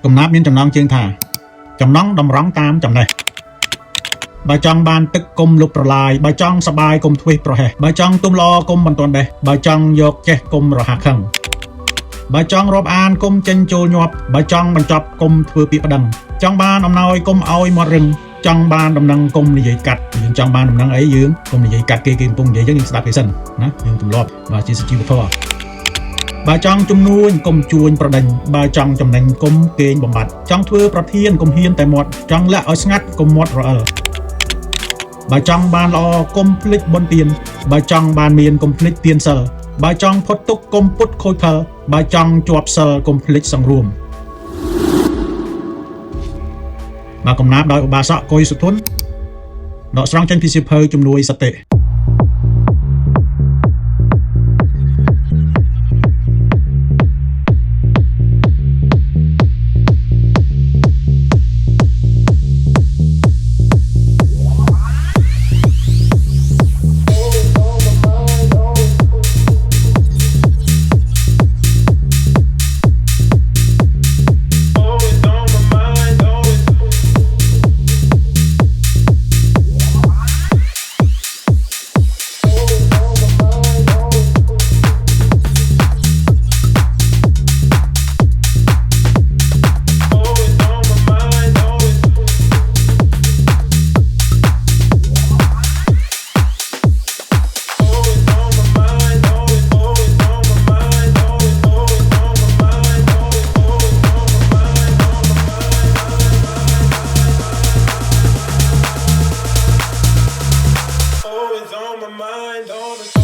កំណាប់មានចំណងជើងថាចំណងតម្រង់តាមចំណេះបើចង់បានទឹកគុំលុបប្រឡាយបើចង់សបាយគុំធ្វេសប្រហែសបើចង់ទុំល្អគុំមិនទាន់ដេះបើចង់យកចេះគុំរហ័សខឹងបើចង់រាប់អានគុំចេញចូលញាប់បើចង់បញ្ចប់គុំធ្វើពាក្យប្តឹងចង់បានអំណោយគុំឲ្យមាត់រឹងចង់បានដំណឹងគុំនិយាយកាត់យើងចង់បានដំណឹងអីយើងគុំនិយាយកាត់គេកំពុងនិយាយចឹងយើងស្ដាប់គេសិនណាយើងទម្លាប់បាទជាសុជីវធម៌បើចង់ជំនួញគុំជួញប្រដេញបើចង់ចំណេញគុំគេងបំបត្តិចង់ធ្វើប្រធានគុំហ៊ានតែមាត់ចង់លាក់ឲ្យស្ងាត់គុំមាត់រអិលបើចង់បានល្អគុំភ្លេចបុណ្យទានបើចង់បានមានគុំភ្លេចទានសិលបើចង់ផុតទុក្ខគុំពុតខូចផលបើចង់ជាប់សិលគុំភ្លេចសង្រួមបើកំណាព្យដោយឧបាសកកុយសុធនដកស្រង់ចេញពីសៀវភៅជំនួយសតិon my mind all the time.